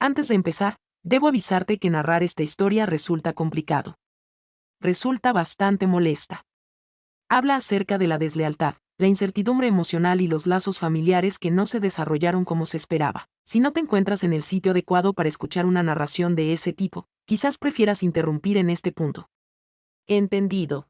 Antes de empezar, debo avisarte que narrar esta historia resulta complicado. Resulta bastante molesta. Habla acerca de la deslealtad, la incertidumbre emocional y los lazos familiares que no se desarrollaron como se esperaba. Si no te encuentras en el sitio adecuado para escuchar una narración de ese tipo, quizás prefieras interrumpir en este punto. Entendido.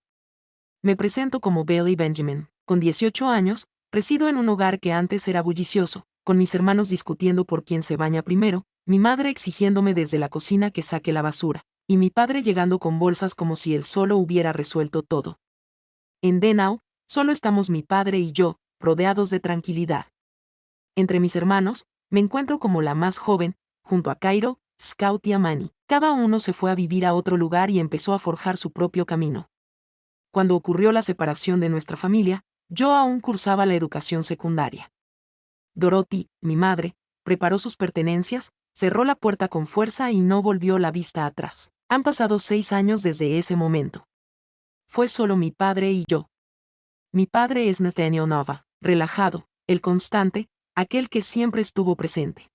Me presento como Bailey Benjamin. Con 18 años, resido en un hogar que antes era bullicioso, con mis hermanos discutiendo por quién se baña primero, mi madre exigiéndome desde la cocina que saque la basura, y mi padre llegando con bolsas como si él solo hubiera resuelto todo. En Denau, solo estamos mi padre y yo, rodeados de tranquilidad. Entre mis hermanos, me encuentro como la más joven, junto a Cairo, Scout y Amani. Cada uno se fue a vivir a otro lugar y empezó a forjar su propio camino. Cuando ocurrió la separación de nuestra familia, yo aún cursaba la educación secundaria. Dorothy, mi madre, preparó sus pertenencias, cerró la puerta con fuerza y no volvió la vista atrás. Han pasado 6 años desde ese momento. Fue solo mi padre y yo. Mi padre es Nathaniel Nova, relajado, el constante, aquel que siempre estuvo presente.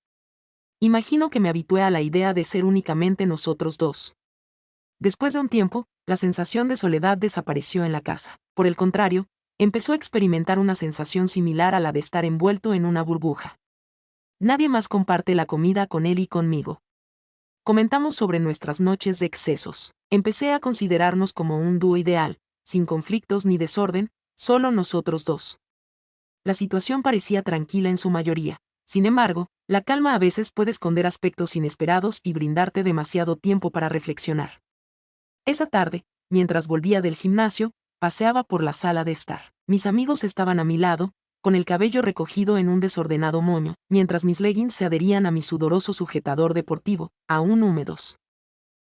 Imagino que me habitué a la idea de ser únicamente nosotros dos. Después de un tiempo, la sensación de soledad desapareció en la casa. Por el contrario, empezó a experimentar una sensación similar a la de estar envuelto en una burbuja. Nadie más comparte la comida con él y conmigo. Comentamos sobre nuestras noches de excesos. Empecé a considerarnos como un dúo ideal, sin conflictos ni desorden, solo nosotros dos. La situación parecía tranquila en su mayoría. Sin embargo, la calma a veces puede esconder aspectos inesperados y brindarte demasiado tiempo para reflexionar. Esa tarde, mientras volvía del gimnasio, paseaba por la sala de estar. Mis amigos estaban a mi lado, con el cabello recogido en un desordenado moño, mientras mis leggings se adherían a mi sudoroso sujetador deportivo, aún húmedos.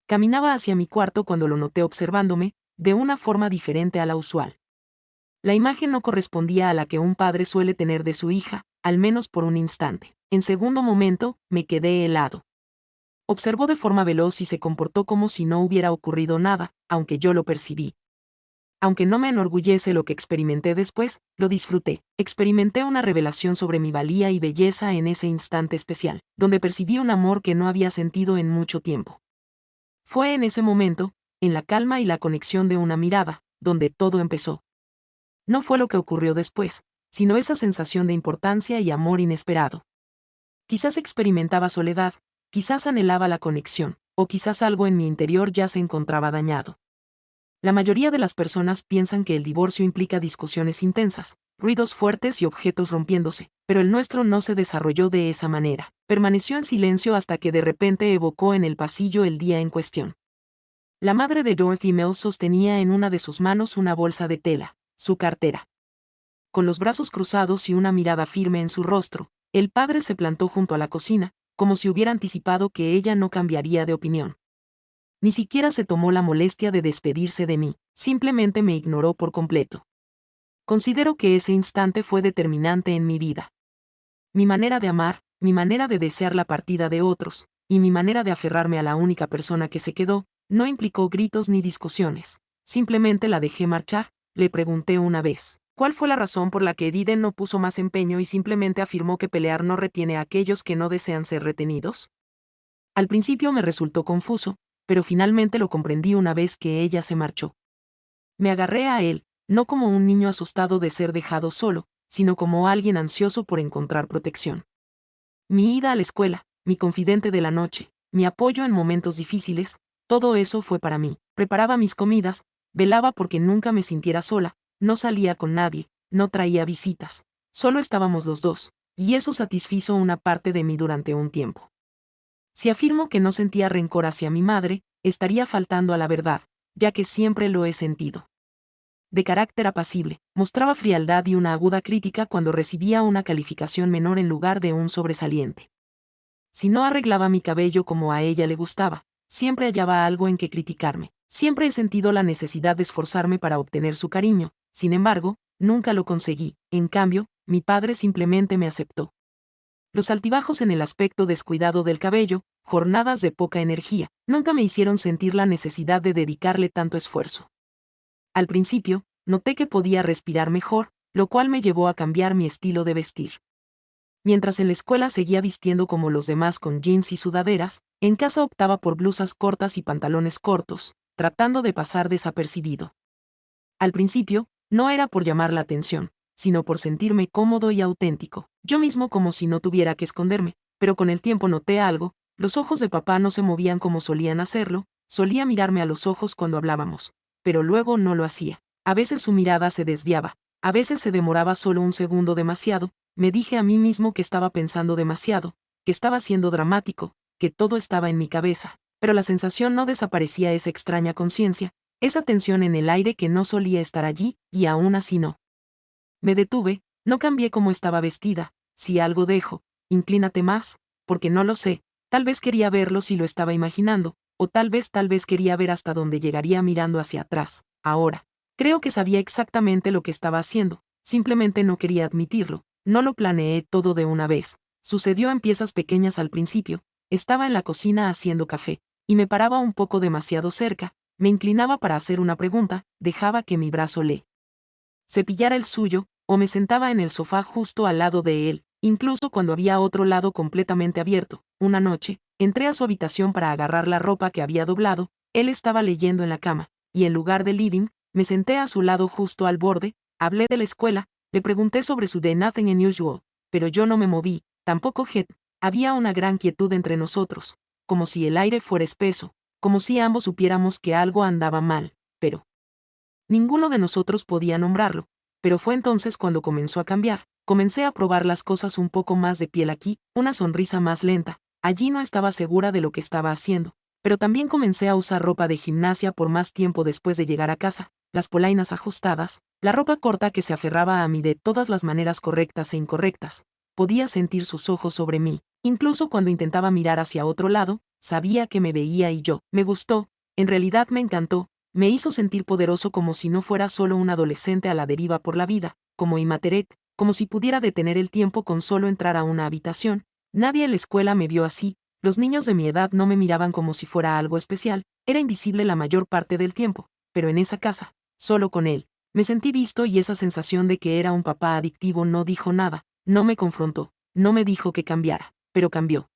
Caminaba hacia mi cuarto cuando lo noté observándome, de una forma diferente a la usual. La imagen no correspondía a la que un padre suele tener de su hija, al menos por un instante. En segundo momento, me quedé helado. Observó de forma veloz y se comportó como si no hubiera ocurrido nada, aunque yo lo percibí. Aunque no me enorgullece lo que experimenté después, lo disfruté. Experimenté una revelación sobre mi valía y belleza en ese instante especial, donde percibí un amor que no había sentido en mucho tiempo. Fue en ese momento, en la calma y la conexión de una mirada, donde todo empezó. No fue lo que ocurrió después, sino esa sensación de importancia y amor inesperado. Quizás experimentaba soledad, quizás anhelaba la conexión, o quizás algo en mi interior ya se encontraba dañado. La mayoría de las personas piensan que el divorcio implica discusiones intensas, ruidos fuertes y objetos rompiéndose, pero el nuestro no se desarrolló de esa manera. Permaneció en silencio hasta que de repente evocó en el pasillo el día en cuestión. La madre de Dorothy Mills sostenía en una de sus manos una bolsa de tela, su cartera. Con los brazos cruzados y una mirada firme en su rostro, el padre se plantó junto a la cocina, como si hubiera anticipado que ella no cambiaría de opinión. Ni siquiera se tomó la molestia de despedirse de mí, simplemente me ignoró por completo. Considero que ese instante fue determinante en mi vida. Mi manera de amar, mi manera de desear la partida de otros, y mi manera de aferrarme a la única persona que se quedó, no implicó gritos ni discusiones. Simplemente la dejé marchar, le pregunté una vez. ¿Cuál fue la razón por la que Ediden no puso más empeño y simplemente afirmó que pelear no retiene a aquellos que no desean ser retenidos? Al principio me resultó confuso, pero finalmente lo comprendí una vez que ella se marchó. Me agarré a él, no como un niño asustado de ser dejado solo, sino como alguien ansioso por encontrar protección. Mi ida a la escuela, mi confidente de la noche, mi apoyo en momentos difíciles, todo eso fue para mí. Preparaba mis comidas, velaba porque nunca me sintiera sola, no salía con nadie, no traía visitas, solo estábamos los dos, y eso satisfizo una parte de mí durante un tiempo. Si afirmo que no sentía rencor hacia mi madre, estaría faltando a la verdad, ya que siempre lo he sentido. De carácter apacible, mostraba frialdad y una aguda crítica cuando recibía una calificación menor en lugar de un sobresaliente. Si no arreglaba mi cabello como a ella le gustaba, siempre hallaba algo en que criticarme. Siempre he sentido la necesidad de esforzarme para obtener su cariño, sin embargo, nunca lo conseguí. En cambio, mi padre simplemente me aceptó. Los altibajos en el aspecto descuidado del cabello, jornadas de poca energía, nunca me hicieron sentir la necesidad de dedicarle tanto esfuerzo. Al principio, noté que podía respirar mejor, lo cual me llevó a cambiar mi estilo de vestir. Mientras en la escuela seguía vistiendo como los demás con jeans y sudaderas, en casa optaba por blusas cortas y pantalones cortos, tratando de pasar desapercibido. Al principio, no era por llamar la atención, sino por sentirme cómodo y auténtico, yo mismo como si no tuviera que esconderme, pero con el tiempo noté algo, los ojos de papá no se movían como solían hacerlo, solía mirarme a los ojos cuando hablábamos, pero luego no lo hacía. A veces su mirada se desviaba, a veces se demoraba solo un segundo demasiado, me dije a mí mismo que estaba pensando demasiado, que estaba siendo dramático, que todo estaba en mi cabeza, pero la sensación no desaparecía esa extraña conciencia, esa tensión en el aire que no solía estar allí, y aún así no. Me detuve, no cambié cómo estaba vestida, si algo dejo, inclínate más, porque no lo sé, tal vez quería verlo si lo estaba imaginando, o tal vez quería ver hasta dónde llegaría mirando hacia atrás, ahora. Creo que sabía exactamente lo que estaba haciendo, simplemente no quería admitirlo, no lo planeé todo de una vez, sucedió en piezas pequeñas al principio, estaba en la cocina haciendo café, y me paraba un poco demasiado cerca, me inclinaba para hacer una pregunta, dejaba que mi brazo le cepillara el suyo, o me sentaba en el sofá justo al lado de él, incluso cuando había otro lado completamente abierto. Una noche, entré a su habitación para agarrar la ropa que había doblado, él estaba leyendo en la cama, y en lugar de living, me senté a su lado justo al borde, hablé de la escuela, le pregunté sobre su The Nothing Unusual, pero yo no me moví, tampoco Head, había una gran quietud entre nosotros, como si el aire fuera espeso, como si ambos supiéramos que algo andaba mal, pero ninguno de nosotros podía nombrarlo, pero fue entonces cuando comenzó a cambiar. Comencé a probar las cosas un poco más de piel aquí, una sonrisa más lenta. Allí no estaba segura de lo que estaba haciendo, pero también comencé a usar ropa de gimnasia por más tiempo después de llegar a casa, las polainas ajustadas, la ropa corta que se aferraba a mí de todas las maneras correctas e incorrectas. Podía sentir sus ojos sobre mí, incluso cuando intentaba mirar hacia otro lado, sabía que me veía y yo. Me gustó, en realidad me encantó. Me hizo sentir poderoso como si no fuera solo un adolescente a la deriva por la vida, como Immateret, como si pudiera detener el tiempo con solo entrar a una habitación. Nadie en la escuela me vio así, los niños de mi edad no me miraban como si fuera algo especial, era invisible la mayor parte del tiempo, pero en esa casa, solo con él, me sentí visto y esa sensación de que era un papá adictivo no dijo nada, no me confrontó, no me dijo que cambiara, pero cambió.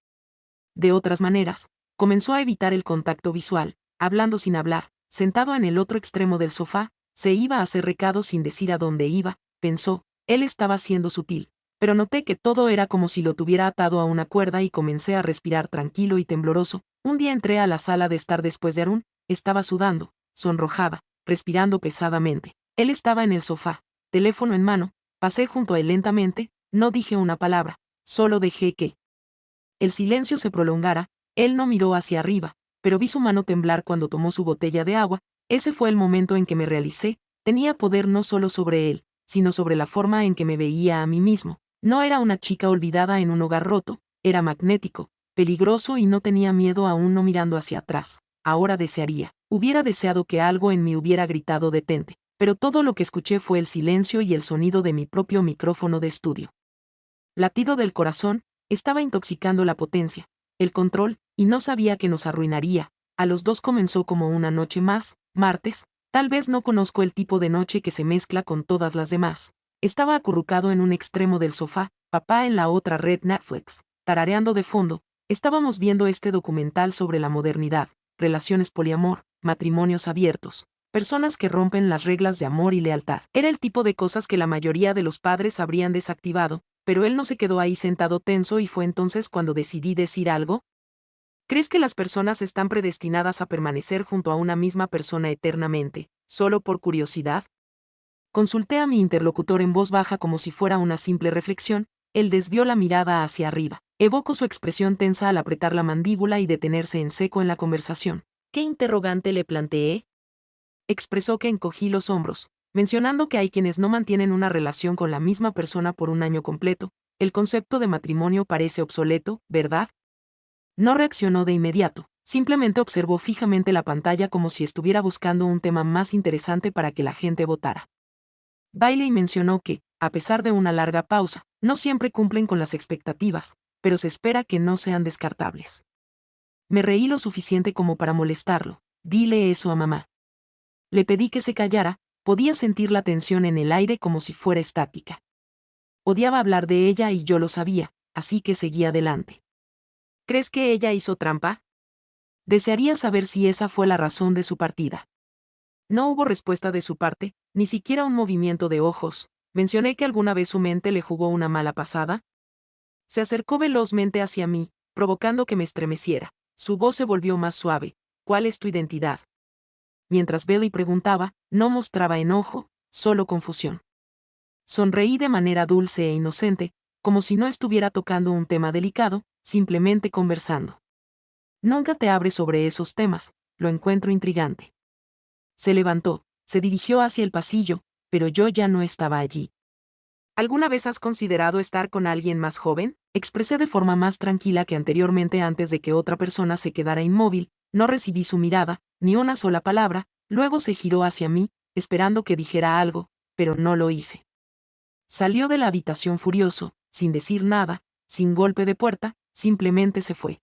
De otras maneras, comenzó a evitar el contacto visual, hablando sin hablar. Sentado en el otro extremo del sofá, se iba a hacer recados sin decir a dónde iba, pensó, él estaba siendo sutil. Pero noté que todo era como si lo tuviera atado a una cuerda y comencé a respirar tranquilo y tembloroso. Un día entré a la sala de estar después de Arun, estaba sudando, sonrojada, respirando pesadamente. Él estaba en el sofá, teléfono en mano, pasé junto a él lentamente, no dije una palabra, solo dejé que el silencio se prolongara. Él no miró hacia arriba, pero vi su mano temblar cuando tomó su botella de agua. Ese fue el momento en que me realicé, tenía poder no solo sobre él, sino sobre la forma en que me veía a mí mismo. No era una chica olvidada en un hogar roto, era magnético, peligroso y no tenía miedo aún no mirando hacia atrás. Ahora hubiera deseado que algo en mí hubiera gritado detente, pero todo lo que escuché fue el silencio y el sonido de mi propio micrófono de estudio. Latido del corazón, estaba intoxicando la potencia, el control, y no sabía que nos arruinaría. A los dos comenzó como una noche más, martes, tal vez no conozco el tipo de noche que se mezcla con todas las demás. Estaba acurrucado en un extremo del sofá, papá en la otra red Netflix, tarareando de fondo, estábamos viendo este documental sobre la modernidad, relaciones poliamor, matrimonios abiertos, personas que rompen las reglas de amor y lealtad. Era el tipo de cosas que la mayoría de los padres habrían desactivado, pero él no se quedó ahí sentado tenso y fue entonces cuando decidí decir algo. ¿Crees que las personas están predestinadas a permanecer junto a una misma persona eternamente, solo por curiosidad? Consulté a mi interlocutor en voz baja como si fuera una simple reflexión. Él desvió la mirada hacia arriba. Evocó su expresión tensa al apretar la mandíbula y detenerse en seco en la conversación. ¿Qué interrogante le planteé? Expresó que encogí los hombros, mencionando que hay quienes no mantienen una relación con la misma persona por un año completo. El concepto de matrimonio parece obsoleto, ¿verdad? No reaccionó de inmediato, simplemente observó fijamente la pantalla como si estuviera buscando un tema más interesante para que la gente votara. Bailey mencionó que, a pesar de una larga pausa, no siempre cumplen con las expectativas, pero se espera que no sean descartables. Me reí lo suficiente como para molestarlo. Dile eso a mamá. Le pedí que se callara, podía sentir la tensión en el aire como si fuera estática. Odiaba hablar de ella y yo lo sabía, así que seguí adelante. ¿Crees que ella hizo trampa? Desearía saber si esa fue la razón de su partida. No hubo respuesta de su parte, ni siquiera un movimiento de ojos. ¿Mencioné que alguna vez su mente le jugó una mala pasada? Se acercó velozmente hacia mí, provocando que me estremeciera. Su voz se volvió más suave. ¿Cuál es tu identidad? Mientras Bailey preguntaba, no mostraba enojo, solo confusión. Sonreí de manera dulce e inocente, como si no estuviera tocando un tema delicado, simplemente conversando. Nunca te abres sobre esos temas, lo encuentro intrigante. Se levantó, se dirigió hacia el pasillo, pero yo ya no estaba allí. ¿Alguna vez has considerado estar con alguien más joven? Expresé de forma más tranquila que anteriormente antes de que otra persona se quedara inmóvil, no recibí su mirada, ni una sola palabra, luego se giró hacia mí, esperando que dijera algo, pero no lo hice. Salió de la habitación furioso, sin decir nada, sin golpe de puerta, simplemente se fue.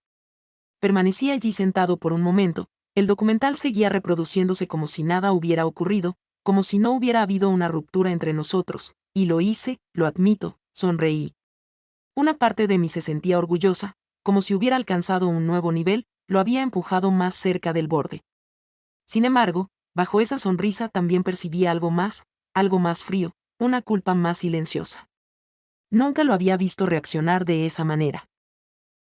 Permanecí allí sentado por un momento, el documental seguía reproduciéndose como si nada hubiera ocurrido, como si no hubiera habido una ruptura entre nosotros, y lo hice, lo admito, sonreí. Una parte de mí se sentía orgullosa, como si hubiera alcanzado un nuevo nivel, lo había empujado más cerca del borde. Sin embargo, bajo esa sonrisa también percibí algo más frío, una culpa más silenciosa. Nunca lo había visto reaccionar de esa manera.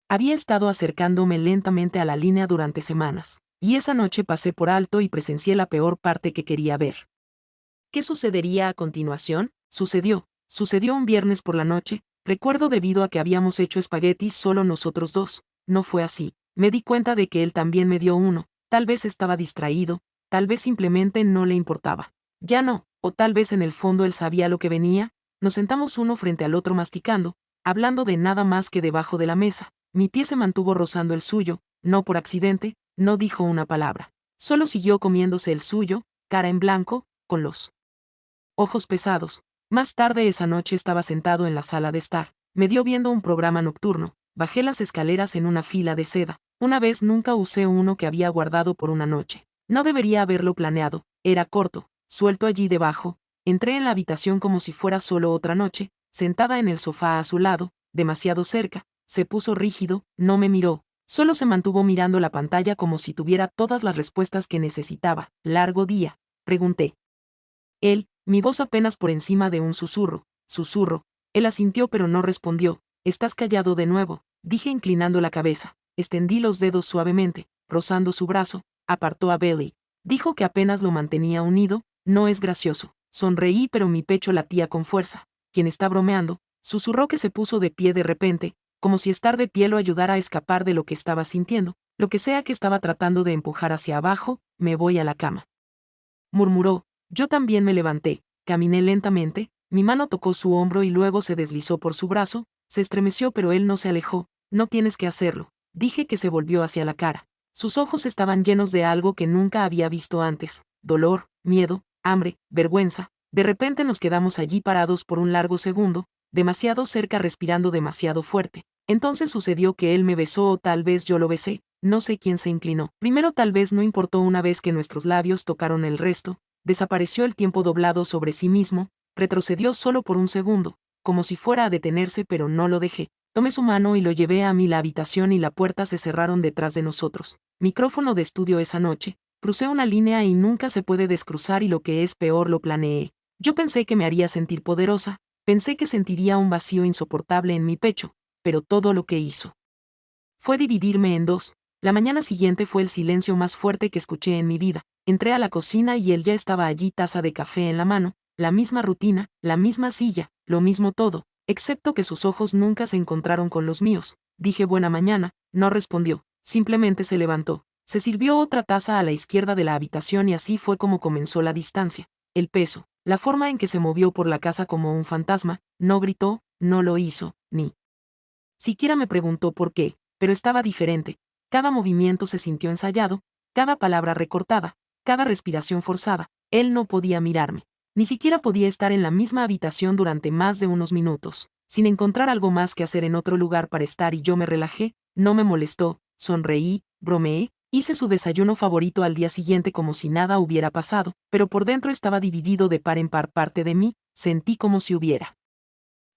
Había estado acercándome lentamente a la línea durante semanas, y esa noche pasé por alto y presencié la peor parte que quería ver. ¿Qué sucedería a continuación? Sucedió un viernes por la noche, recuerdo debido a que habíamos hecho espaguetis solo nosotros dos, no fue así, me di cuenta de que él también me dio uno, tal vez estaba distraído, tal vez simplemente no le importaba. Ya no, o tal vez en el fondo él sabía lo que venía, nos sentamos uno frente al otro masticando, hablando de nada más que debajo de la mesa, mi pie se mantuvo rozando el suyo, no por accidente, no dijo una palabra, solo siguió comiéndose el suyo, cara en blanco, con los ojos pesados. Más tarde esa noche estaba sentado en la sala de estar, me dio viendo un programa nocturno, bajé las escaleras en una fila de seda, una vez nunca usé uno que había guardado por una noche. No debería haberlo planeado, era corto, suelto allí debajo, entré en la habitación como si fuera solo otra noche, sentada en el sofá a su lado, demasiado cerca, se puso rígido, no me miró, solo se mantuvo mirando la pantalla como si tuviera todas las respuestas que necesitaba. ¿Largo día?, pregunté. Él, mi voz apenas por encima de un susurro, él asintió pero no respondió. ¿Estás callado de nuevo?, dije inclinando la cabeza, extendí los dedos suavemente, rozando su brazo, apartó a Bailey. Dijo que apenas lo mantenía unido, no es gracioso. Sonreí pero mi pecho latía con fuerza. ¿Quién está bromeando?, susurró que se puso de pie de repente, como si estar de pie lo ayudara a escapar de lo que estaba sintiendo, lo que sea que estaba tratando de empujar hacia abajo. Me voy a la cama, murmuró. Yo también me levanté, caminé lentamente, mi mano tocó su hombro y luego se deslizó por su brazo, se estremeció pero él no se alejó. No tienes que hacerlo, dije que se volvió hacia la cara. Sus ojos estaban llenos de algo que nunca había visto antes, dolor, miedo, hambre, vergüenza. De repente nos quedamos allí parados por un largo segundo, demasiado cerca respirando demasiado fuerte. Entonces sucedió que él me besó o tal vez yo lo besé, no sé quién se inclinó. Primero tal vez no importó una vez que nuestros labios tocaron el resto. Desapareció el tiempo doblado sobre sí mismo, retrocedió solo por un segundo, como si fuera a detenerse pero no lo dejé. Tomé su mano y lo llevé a la habitación y la puerta se cerraron detrás de nosotros. Micrófono de estudio esa noche, crucé una línea y nunca se puede descruzar y lo que es peor lo planeé. Yo pensé que me haría sentir poderosa, pensé que sentiría un vacío insoportable en mi pecho, pero todo lo que hizo fue dividirme en dos. La mañana siguiente fue el silencio más fuerte que escuché en mi vida. Entré a la cocina y él ya estaba allí, taza de café en la mano, la misma rutina, la misma silla, lo mismo todo, excepto que sus ojos nunca se encontraron con los míos. Dije buena mañana, no respondió, simplemente se levantó. Se sirvió otra taza a la izquierda de la habitación y así fue como comenzó la distancia. El peso, la forma en que se movió por la casa como un fantasma, no gritó, no lo hizo, ni siquiera me preguntó por qué, pero estaba diferente. Cada movimiento se sintió ensayado, cada palabra recortada, cada respiración forzada. Él no podía mirarme. Ni siquiera podía estar en la misma habitación durante más de unos minutos, sin encontrar algo más que hacer en otro lugar para estar y yo me relajé, no me molestó, sonreí, bromeé, hice su desayuno favorito al día siguiente como si nada hubiera pasado, pero por dentro estaba dividido de par en par. Parte de mí, sentí como si hubiera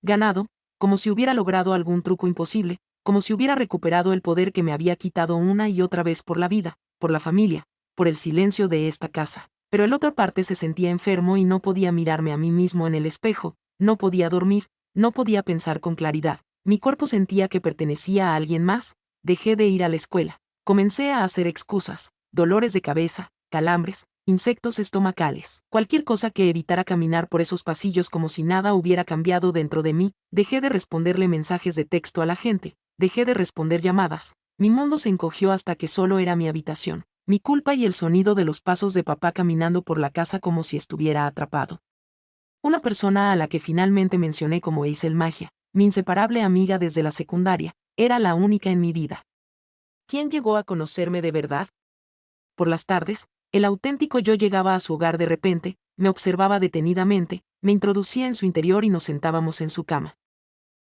ganado, como si hubiera logrado algún truco imposible, como si hubiera recuperado el poder que me había quitado una y otra vez por la vida, por la familia, por el silencio de esta casa. Pero el otra parte se sentía enfermo y no podía mirarme a mí mismo en el espejo, no podía dormir, no podía pensar con claridad. Mi cuerpo sentía que pertenecía a alguien más. Dejé de ir a la escuela. Comencé a hacer excusas, dolores de cabeza, calambres, insectos estomacales, cualquier cosa que evitara caminar por esos pasillos como si nada hubiera cambiado dentro de mí. Dejé de responderle mensajes de texto a la gente, dejé de responder llamadas. Mi mundo se encogió hasta que solo era mi habitación, mi culpa y el sonido de los pasos de papá caminando por la casa como si estuviera atrapado. Una persona a la que finalmente mencioné como Hazel Magia, mi inseparable amiga desde la secundaria, era la única en mi vida. ¿Quién llegó a conocerme de verdad? Por las tardes, el auténtico yo llegaba a su hogar de repente, me observaba detenidamente, me introducía en su interior y nos sentábamos en su cama.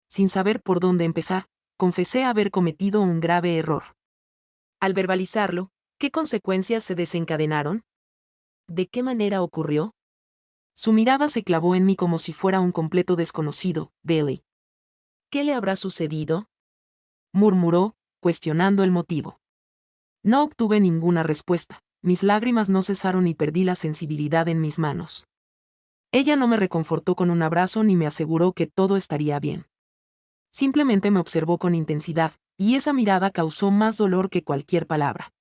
Sin saber por dónde empezar, confesé haber cometido un grave error. Al verbalizarlo, ¿qué consecuencias se desencadenaron? ¿De qué manera ocurrió? Su mirada se clavó en mí como si fuera un completo desconocido. Bailey. ¿Qué le habrá sucedido? Murmuró, cuestionando el motivo. No obtuve ninguna respuesta, mis lágrimas no cesaron y perdí la sensibilidad en mis manos. Ella no me reconfortó con un abrazo ni me aseguró que todo estaría bien. Simplemente me observó con intensidad, y esa mirada causó más dolor que cualquier palabra.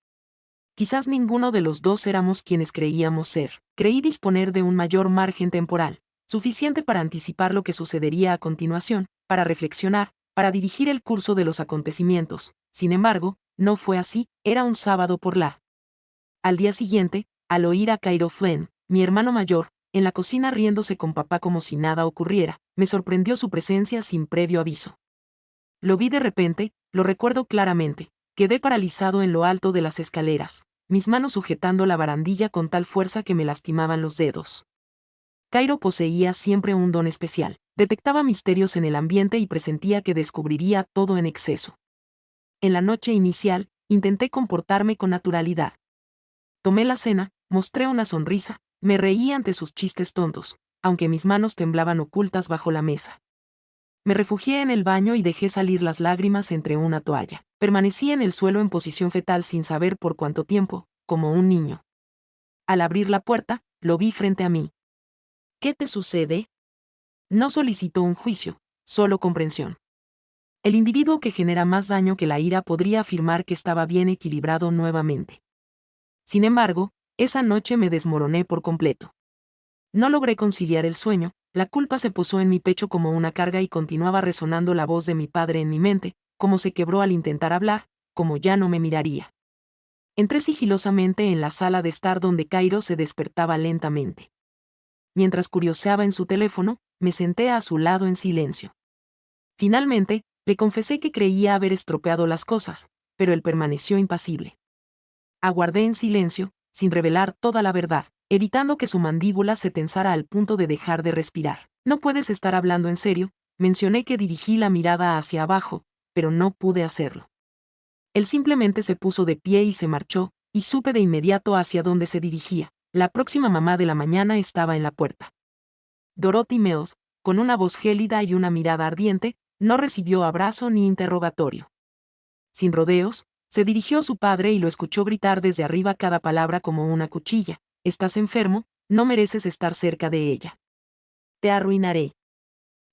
Quizás ninguno de los dos éramos quienes creíamos ser. Creí disponer de un mayor margen temporal, suficiente para anticipar lo que sucedería a continuación, para reflexionar, para dirigir el curso de los acontecimientos. Sin embargo, no fue así. Era un sábado por la. Al día siguiente, al oír a Cairo Flynn, mi hermano mayor, en la cocina riéndose con papá como si nada ocurriera, me sorprendió su presencia sin previo aviso. Lo vi de repente, lo recuerdo claramente, quedé paralizado en lo alto de las escaleras, mis manos sujetando la barandilla con tal fuerza que me lastimaban los dedos. Cairo poseía siempre un don especial, detectaba misterios en el ambiente y presentía que descubriría todo en exceso. En la noche inicial, intenté comportarme con naturalidad. Tomé la cena, mostré una sonrisa, me reí ante sus chistes tontos, aunque mis manos temblaban ocultas bajo la mesa. Me refugié en el baño y dejé salir las lágrimas entre una toalla. Permanecí en el suelo en posición fetal sin saber por cuánto tiempo, como un niño. Al abrir la puerta, lo vi frente a mí. ¿Qué te sucede? No solicitó un juicio, solo comprensión. El individuo que genera más daño que la ira podría afirmar que estaba bien equilibrado nuevamente. Sin embargo, esa noche me desmoroné por completo. No logré conciliar el sueño, la culpa se posó en mi pecho como una carga y continuaba resonando la voz de mi padre en mi mente, como se quebró al intentar hablar, como ya no me miraría. Entré sigilosamente en la sala de estar donde Cairo se despertaba lentamente. Mientras curioseaba en su teléfono, me senté a su lado en silencio. Finalmente, le confesé que creía haber estropeado las cosas, pero él permaneció impasible. Aguardé en silencio, sin revelar toda la verdad, evitando que su mandíbula se tensara al punto de dejar de respirar. No puedes estar hablando en serio, mencioné que dirigí la mirada hacia abajo, pero no pude hacerlo. Él simplemente se puso de pie y se marchó, y supe de inmediato hacia dónde se dirigía. La próxima mamá de la mañana estaba en la puerta. Dorothy Mills, con una voz gélida y una mirada ardiente, no recibió abrazo ni interrogatorio. Sin rodeos, se dirigió a su padre y lo escuchó gritar desde arriba cada palabra como una cuchilla. Estás enfermo, no mereces estar cerca de ella. Te arruinaré.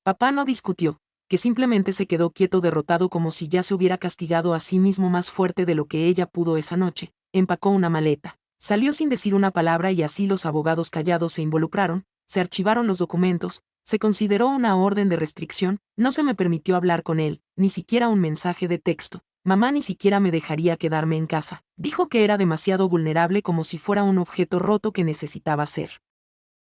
Papá no discutió, que simplemente se quedó quieto derrotado como si ya se hubiera castigado a sí mismo más fuerte de lo que ella pudo esa noche. Empacó una maleta, salió sin decir una palabra y así los abogados callados se involucraron, se archivaron los documentos, se consideró una orden de restricción, no se me permitió hablar con él, ni siquiera un mensaje de texto. Mamá ni siquiera me dejaría quedarme en casa. Dijo que era demasiado vulnerable como si fuera un objeto roto que necesitaba ser.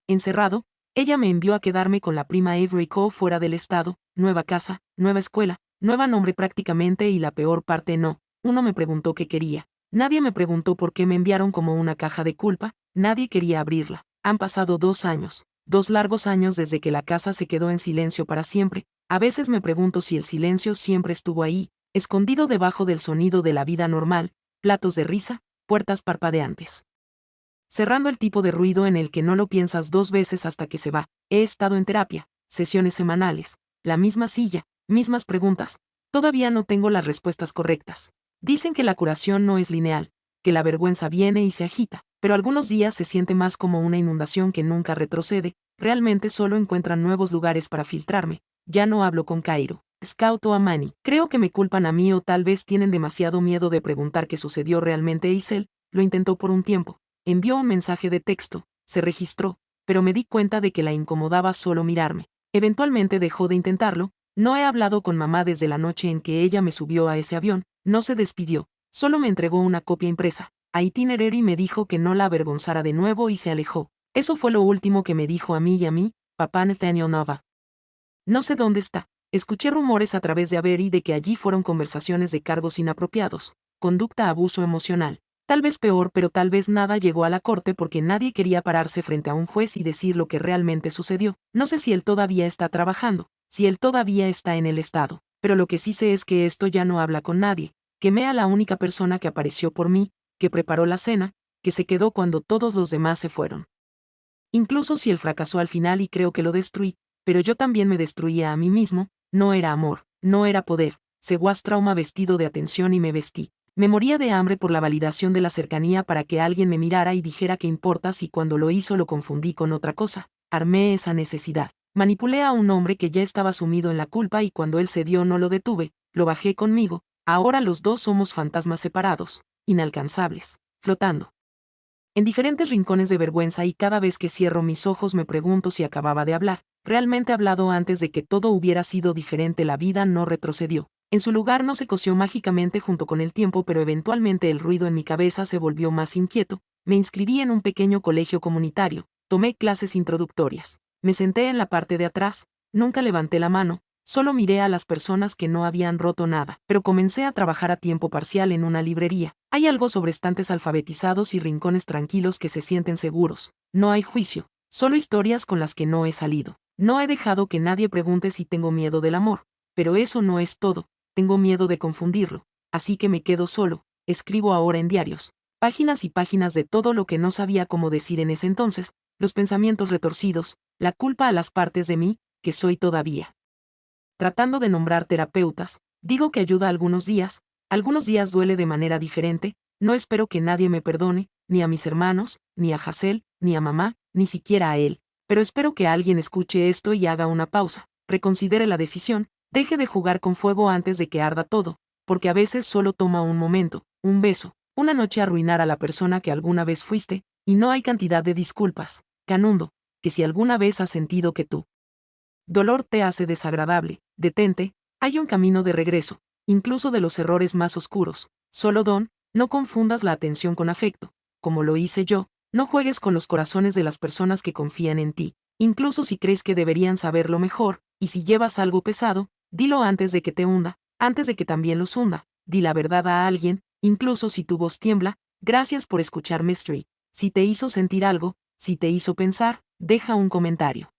Encerrado, ella me envió a quedarme con la prima Avery Cole fuera del estado, nueva casa, nueva escuela, nueva nombre prácticamente y la peor parte no. Uno me preguntó qué quería. Nadie me preguntó por qué me enviaron como una caja de culpa, nadie quería abrirla. Han pasado 2 años, 2 largos años desde que la casa se quedó en silencio para siempre. A veces me pregunto si el silencio siempre estuvo ahí, escondido debajo del sonido de la vida normal, platos de risa, puertas parpadeantes. Cerrando el tipo de ruido en el que no lo piensas 2 veces hasta que se va. He estado en terapia, sesiones semanales, la misma silla, mismas preguntas. Todavía no tengo las respuestas correctas. Dicen que la curación no es lineal, que la vergüenza viene y se agita, pero algunos días se siente más como una inundación que nunca retrocede. Realmente solo encuentran nuevos lugares para filtrarme. Ya no hablo con Cairo, Scout o Amani. Creo que me culpan a mí o tal vez tienen demasiado miedo de preguntar qué sucedió realmente. Isel lo intentó por un tiempo. Envió un mensaje de texto, se registró, pero me di cuenta de que la incomodaba solo mirarme. Eventualmente dejó de intentarlo. No he hablado con mamá desde la noche en que ella me subió a ese avión. No se despidió, solo me entregó una copia impresa, a Itinerary, y me dijo que no la avergonzara de nuevo y se alejó. Eso fue lo último que me dijo a mí y a mí, papá Nathaniel Nova. No sé dónde está. Escuché rumores a través de Avery de que allí fueron conversaciones de cargos inapropiados, conducta, abuso emocional. Tal vez peor, pero tal vez nada llegó a la corte porque nadie quería pararse frente a un juez y decir lo que realmente sucedió. No sé si él todavía está trabajando, si él todavía está en el estado, pero lo que sí sé es que esto ya no habla con nadie. Quemé a la única persona que apareció por mí, que preparó la cena, que se quedó cuando todos los demás se fueron. Incluso si él fracasó al final y creo que lo destruí, pero yo también me destruía a mí mismo. No era amor, no era poder. Seguas trauma vestido de atención y me vestí. Me moría de hambre por la validación de la cercanía para que alguien me mirara y dijera qué importas, y cuando lo hizo lo confundí con otra cosa. Armé esa necesidad. Manipulé a un hombre que ya estaba sumido en la culpa y cuando él cedió no lo detuve, lo bajé conmigo. Ahora los dos somos fantasmas separados, inalcanzables, flotando en diferentes rincones de vergüenza, y cada vez que cierro mis ojos me pregunto si acababa de hablar. Realmente hablado antes de que todo hubiera sido diferente. La vida no retrocedió. En su lugar no se cosió mágicamente junto con el tiempo, pero eventualmente el ruido en mi cabeza se volvió más inquieto. Me inscribí en un pequeño colegio comunitario, tomé clases introductorias. Me senté en la parte de atrás, nunca levanté la mano, solo miré a las personas que no habían roto nada, pero comencé a trabajar a tiempo parcial en una librería. Hay algo sobre estantes alfabetizados y rincones tranquilos que se sienten seguros. No hay juicio, solo historias con las que no he salido. No he dejado que nadie pregunte si tengo miedo del amor, pero eso no es todo. Tengo miedo de confundirlo, así que me quedo solo. Escribo ahora en diarios, páginas y páginas de todo lo que no sabía cómo decir en ese entonces, los pensamientos retorcidos, la culpa a las partes de mí, que soy todavía. Tratando de nombrar terapeutas, digo que ayuda algunos días duele de manera diferente. No espero que nadie me perdone, ni a mis hermanos, ni a Hazel, ni a mamá, ni siquiera a él, pero espero que alguien escuche esto y haga una pausa, reconsidere la decisión, deje de jugar con fuego antes de que arda todo, porque a veces solo toma un momento, un beso, una noche arruinar a la persona que alguna vez fuiste, y no hay cantidad de disculpas, Canundo, que si alguna vez has sentido que tú dolor te hace desagradable, detente, hay un camino de regreso, incluso de los errores más oscuros. Solo no confundas la atención con afecto, como lo hice yo. No juegues con los corazones de las personas que confían en ti, incluso si crees que deberían saberlo mejor, y si llevas algo pesado, dilo antes de que te hunda, antes de que también los hunda. Di la verdad a alguien, incluso si tu voz tiembla. Gracias por escuchar Mystery. Si te hizo sentir algo, si te hizo pensar, deja un comentario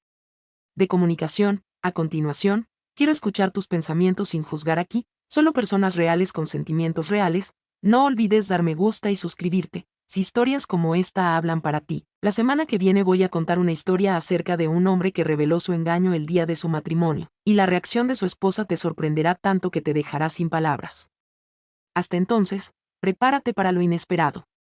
de comunicación. A continuación, quiero escuchar tus pensamientos sin juzgar aquí, solo personas reales con sentimientos reales. No olvides dar me gusta y suscribirte, si historias como esta hablan para ti. La semana que viene voy a contar una historia acerca de un hombre que reveló su engaño el día de su matrimonio, y la reacción de su esposa te sorprenderá tanto que te dejará sin palabras. Hasta entonces, prepárate para lo inesperado.